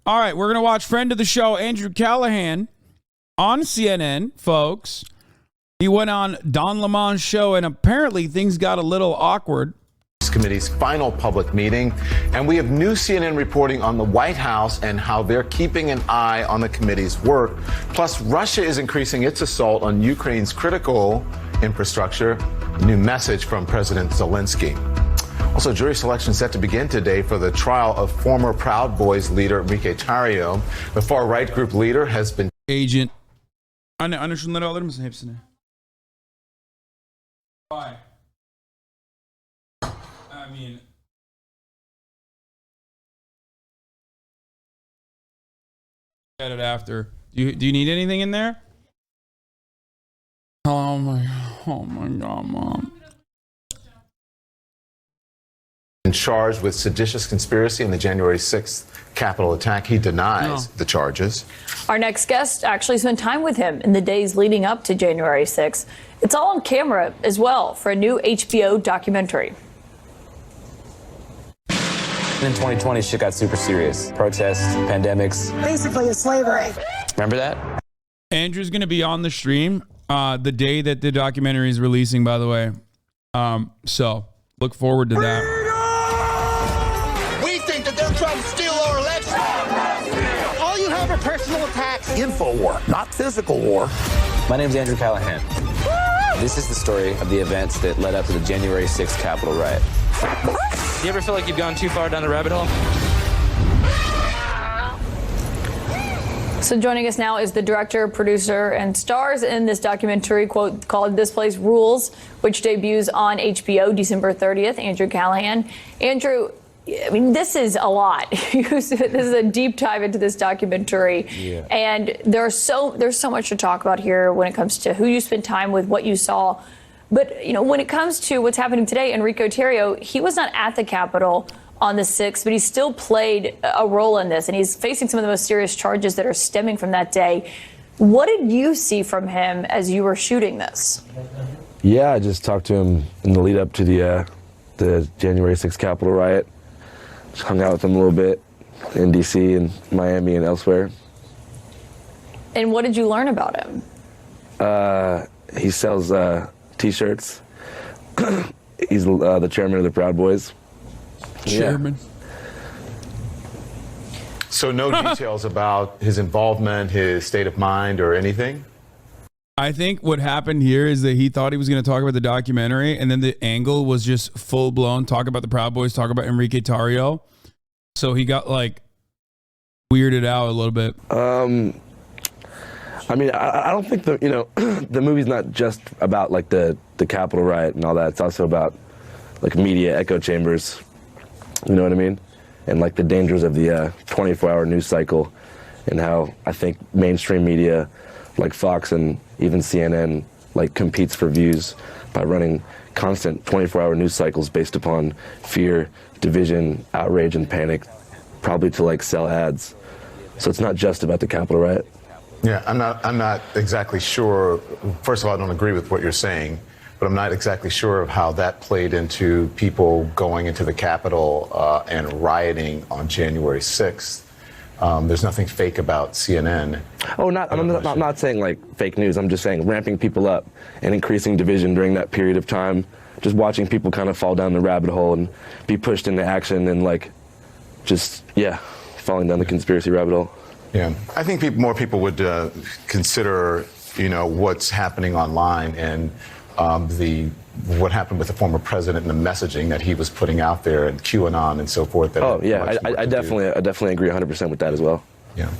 All right, we're going to watch friend of the show, Andrew Callaghan, on CNN, folks. He went on Don Lemon's show, and apparently things got a little awkward. Committee's final public meeting, and we have new CNN reporting on the White House and how they're keeping an eye on the committee's work. Plus, Russia is increasing its assault on Ukraine's critical infrastructure. A new message from President Zelensky. Also, jury selection set to begin today for the trial of former Proud Boys leader Enrique Tarrio. The far-right group leader has been agent. Why? I mean, get it after. Do you need anything in there? Oh my God, Mom. charged with seditious conspiracy in the January 6th Capitol attack. He denies the charges. Our next guest actually spent time with him in the days leading up to January 6th. It's all on camera as well for a new HBO documentary. In 2020, shit got super serious. Protests, pandemics. Basically, it's slavery. Remember that? Andrew's going to be on the stream the day that the documentary is releasing, by the way. So look forward to that. We think that they're trying to steal our election. All you have are personal attacks. Info war, not physical war. My name's Andrew Callaghan. This is the story of the events that led up to the January 6th Capitol riot. Do you ever feel like you've gone too far down the rabbit hole? So joining us now is the director, producer, and stars in this documentary called This Place Rules, which debuts on HBO December 30th, Andrew Callaghan. Andrew, I mean, this is a lot. This is a deep dive into this documentary. Yeah. And there's so much to talk about here when it comes to who you spent time with, what you saw. But, you know, when it comes to what's happening today, Enrique Tarrio, he was not at the Capitol on the 6th, but he still played a role in this, and he's facing some of the most serious charges that are stemming from that day. What did you see from him as you were shooting this? Yeah, I just talked to him in the lead up to the January 6th Capitol riot. Just hung out with him a little bit in D.C. and Miami and elsewhere. And what did you learn about him? He sells T-shirts. He's the chairman of the Proud Boys. Chairman. Yeah. So no details about his involvement, his state of mind, or anything? I think what happened here is that he thought he was going to talk about the documentary, and then the angle was just full-blown talk about the Proud Boys, talk about Enrique Tarrio. So he got, like, weirded out a little bit. I mean, I don't think the movie's not just about like the Capitol riot and all that. It's also about like media echo chambers. You know what I mean? And like the dangers of the 24-hour news cycle, and how I think mainstream media like Fox and even CNN like competes for views by running constant 24-hour news cycles based upon fear, division, outrage, and panic, probably to like sell ads. So it's not just about the Capitol riot. Yeah, I'm not exactly sure. First of all, I don't agree with what you're saying, but I'm not exactly sure of how that played into people going into the Capitol and rioting on January 6th. There's nothing fake about CNN. Oh, I'm not saying like fake news. I'm just saying ramping people up and increasing division during that period of time. Just watching people kind of fall down the rabbit hole and be pushed into action and like just, falling down the conspiracy rabbit hole. Yeah, I think more people would consider, what's happening online and what happened with the former president and the messaging that he was putting out there and QAnon and so forth. I definitely agree 100% with that as well. Yeah.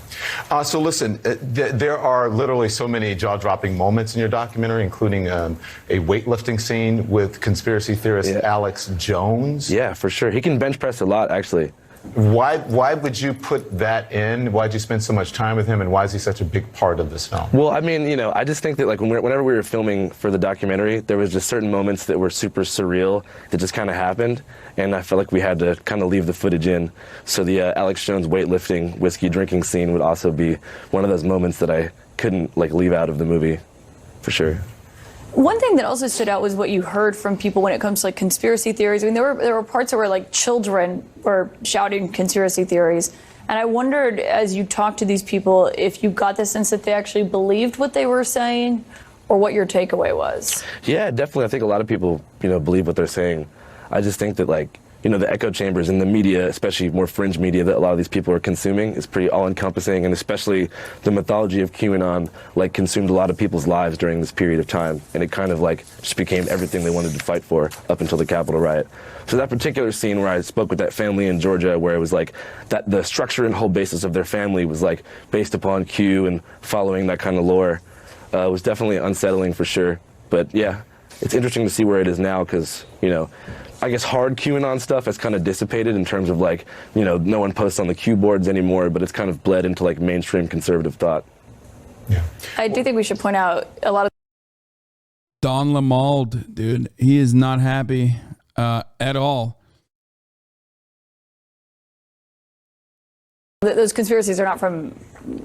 So listen, there are literally so many jaw-dropping moments in your documentary, including a weightlifting scene with conspiracy theorist Alex Jones. Yeah, for sure. He can bench press a lot, actually. Why would you put that in? Why'd you spend so much time with him, and why is he such a big part of this film? Well, I mean, I just think that like whenever we were filming for the documentary, there was just certain moments that were super surreal that just kind of happened, and I felt like we had to kind of leave the footage in. So the Alex Jones weightlifting, whiskey drinking scene would also be one of those moments that I couldn't like leave out of the movie, for sure. One thing that also stood out was what you heard from people when it comes to like conspiracy theories. I mean, there were parts where like children were shouting conspiracy theories, And I wondered, as you talked to these people, if you got the sense that they actually believed what they were saying, or what your takeaway was. Yeah, definitely. I think a lot of people, believe what they're saying. I just think that, like, the echo chambers in the media, especially more fringe media that a lot of these people are consuming, is pretty all-encompassing, and especially the mythology of QAnon, like, consumed a lot of people's lives during this period of time, and it kind of, like, just became everything they wanted to fight for up until the Capitol riot. So that particular scene where I spoke with that family in Georgia, where it was like that the structure and whole basis of their family was, like, based upon Q and following that kind of lore, was definitely unsettling for sure. But yeah, it's interesting to see where it is now, because, I guess hard QAnon stuff has kind of dissipated in terms of, like, no one posts on the Q boards anymore, but it's kind of bled into, like, mainstream conservative thought. Yeah. I do think we should point out a lot of Don Lamald, dude, he is not happy at all. those conspiracies are not from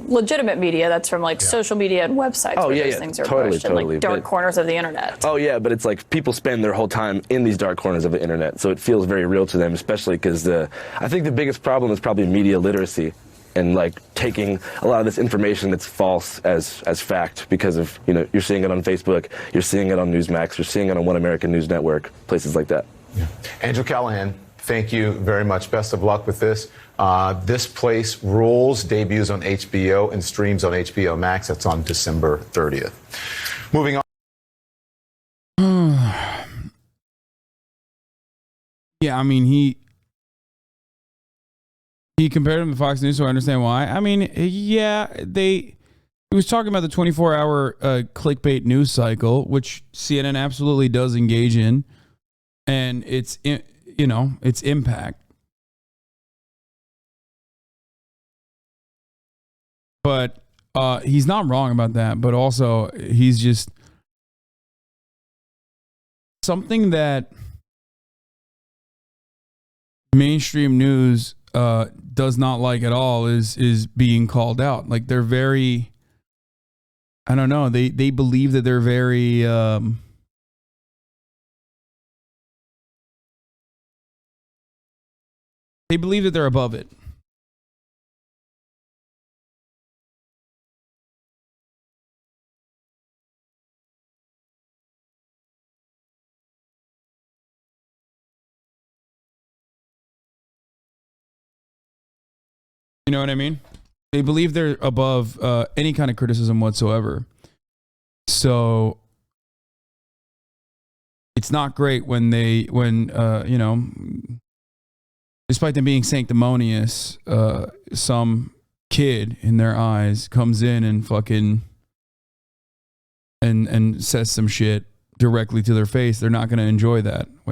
legitimate media. That's from like social media and websites where those things are pushed in like dark corners of the internet. Oh yeah, but it's like people spend their whole time in these dark corners of the internet, so it feels very real to them, especially because I think the biggest problem is probably media literacy and like taking a lot of this information that's false as fact, because of, you're seeing it on Facebook, you're seeing it on Newsmax, you're seeing it on One American News Network, places like that. Yeah. Andrew Callaghan, thank you very much. Best of luck with this. This Place Rules debuts on HBO and streams on HBO Max. That's on December 30th. Moving on. Yeah, I mean, he compared him to Fox News, so I understand why. I mean, yeah, he was talking about the 24-hour clickbait news cycle, which CNN absolutely does engage in, and its impact. But he's not wrong about that. But also, he's just something that mainstream news does not like at all is being called out. Like, they're very, I don't know, they believe that they're very they believe that they're above it. You know what I mean? They believe they're above any kind of criticism whatsoever. So it's not great when despite them being sanctimonious, some kid in their eyes comes in and fucking and says some shit directly to their face. They're not going to enjoy that.